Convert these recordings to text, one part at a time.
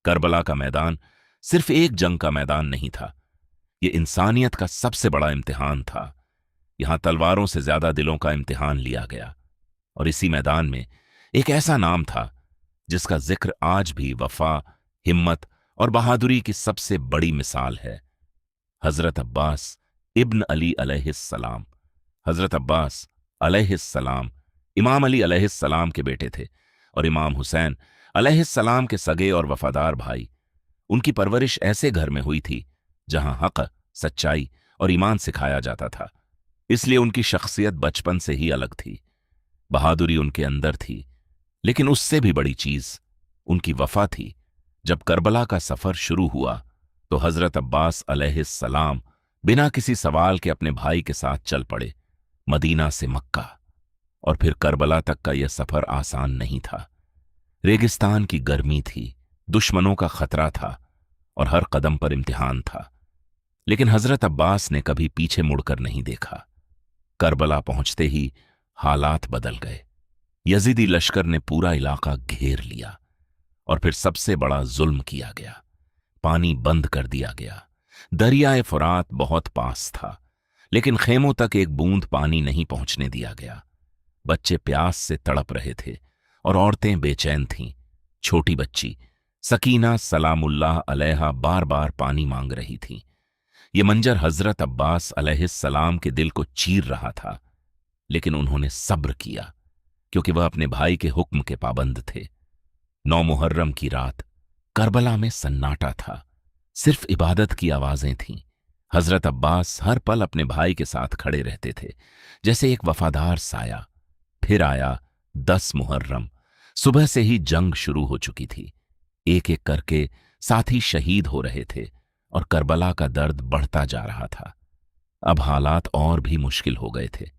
Karbala का मैदान सिर्फ एक जंग का मैदान नहीं था, ये इंसानियत का सबसे बड़ा इम्तिहान था। यहां तलवारों से ज्यादा दिलों का इम्तिहान लिया गया। और इसी मैदान में एक ऐसा नाम था जिसका जिक्र आज भी वफा, हिम्मत और बहादुरी की सबसे बड़ी मिसाल है। हजरत अब्बास इब्न अली अलैहिस्सलाम। हजरत अब्बास अलैहिस्सलाम इमाम अली अलैहिस्सलाम के बेटे थे और इमाम हुसैन अलैहिस्सलाम के सगे और वफादार भाई। उनकी परवरिश ऐसे घर में हुई थी जहां हक, सच्चाई और ईमान सिखाया जाता था, इसलिए उनकी शख्सियत बचपन से ही अलग थी। बहादुरी उनके अंदर थी, लेकिन उससे भी बड़ी चीज उनकी वफा थी। जब करबला का सफर शुरू हुआ तो हजरत अब्बास अलैहिस्सलाम बिना किसी सवाल के अपने भाई के साथ चल पड़े। मदीना से मक्का और फिर करबला तक का यह सफर आसान नहीं था। रेगिस्तान की गर्मी थी, दुश्मनों का खतरा था और हर कदम पर इम्तिहान था। लेकिन हजरत अब्बास ने कभी पीछे मुड़कर नहीं देखा। करबला पहुंचते ही हालात बदल गए। यजीदी लश्कर ने पूरा इलाका घेर लिया और फिर सबसे बड़ा जुल्म किया गया। पानी बंद कर दिया गया। दरियाए फुरात बहुत पास था, लेकिन खेमों तक एक बूंद पानी नहीं पहुंचने दिया गया। बच्चे प्यास से तड़प रहे थे और औरतें बेचैन थीं। छोटी बच्ची सकीना सलामुल्लाह अलैहा बार बार पानी मांग रही थी। ये मंजर हजरत अब्बास अलैहिस्सलाम के दिल को चीर रहा था, लेकिन उन्होंने सब्र किया क्योंकि वह अपने भाई के हुक्म के पाबंद थे। 9 मुहर्रम की रात करबला में सन्नाटा था, सिर्फ इबादत की आवाजें थीं। हजरत अब्बास हर पल अपने भाई के साथ खड़े रहते थे, जैसे एक वफादार साया। फिर आया 10 मुहर्रम। सुबह से ही जंग शुरू हो चुकी थी। एक एक करके साथी शहीद हो रहे थे और करबला का दर्द बढ़ता जा रहा था। अब हालात और भी मुश्किल हो गए थे।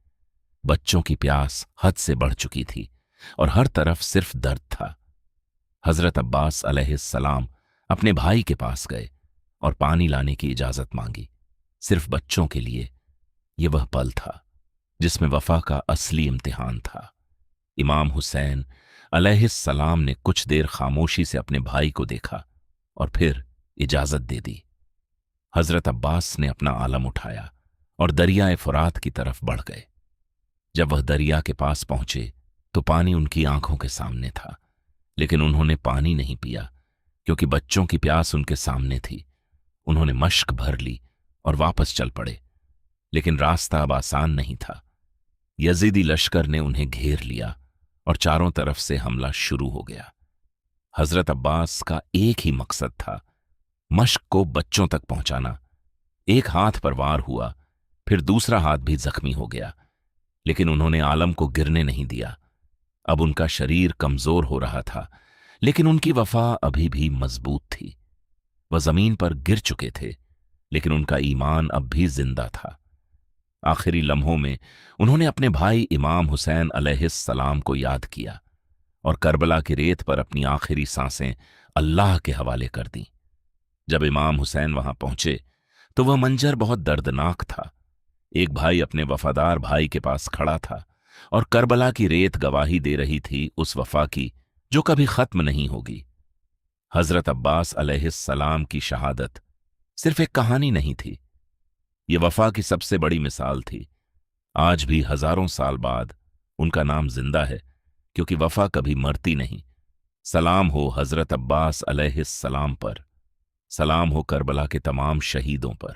बच्चों की प्यास हद से बढ़ चुकी थी और हर तरफ सिर्फ दर्द था। हजरत अब्बास अलैहिस्सलाम अपने भाई के पास गए और पानी लाने की इजाजत मांगी। सिर्फ बच्चों के लिए यह वह पल था जिसमें वफा का असली इम्तिहान था। इमाम हुसैन अलैहिस्सलाम ने कुछ देर खामोशी से अपने भाई को देखा और फिर इजाजत दे दी। हजरत अब्बास ने अपना आलम उठाया और दरियाए फुरात की तरफ बढ़ गए। जब वह दरिया के पास पहुंचे तो पानी उनकी आंखों के सामने था, लेकिन उन्होंने पानी नहीं पिया क्योंकि बच्चों की प्यास उनके सामने थी। उन्होंने मश्क भर ली और वापस चल पड़े, लेकिन रास्ता अब आसान नहीं था। यजीदी लश्कर ने उन्हें घेर लिया और चारों तरफ से हमला शुरू हो गया। हजरत अब्बास का एक ही मकसद था, मश्क को बच्चों तक पहुंचाना। एक हाथ पर वार हुआ, फिर दूसरा हाथ भी जख्मी हो गया, लेकिन उन्होंने आलम को गिरने नहीं दिया। अब उनका शरीर कमजोर हो रहा था, लेकिन उनकी वफा अभी भी मजबूत थी। वह जमीन पर गिर चुके थे, लेकिन उनका ईमान अब भी जिंदा था। आखिरी लम्हों में उन्होंने अपने भाई इमाम हुसैन अलैहिस्सलाम को याद किया और करबला की रेत पर अपनी आखिरी सांसें अल्लाह के हवाले कर दी। जब इमाम हुसैन वहां पहुंचे तो वह मंजर बहुत दर्दनाक था। एक भाई अपने वफादार भाई के पास खड़ा था और करबला की रेत गवाही दे रही थी उस वफा की जो कभी खत्म नहीं होगी। हजरत अब्बास अलैहिस्सलाम की शहादत सिर्फ एक कहानी नहीं थी, यह वफा की सबसे बड़ी मिसाल थी। आज भी हजारों साल बाद उनका नाम जिंदा है क्योंकि वफा कभी मरती नहीं। सलाम हो हजरत अब्बास अलैहिस्सलाम पर, सलाम हो करबला के तमाम शहीदों पर।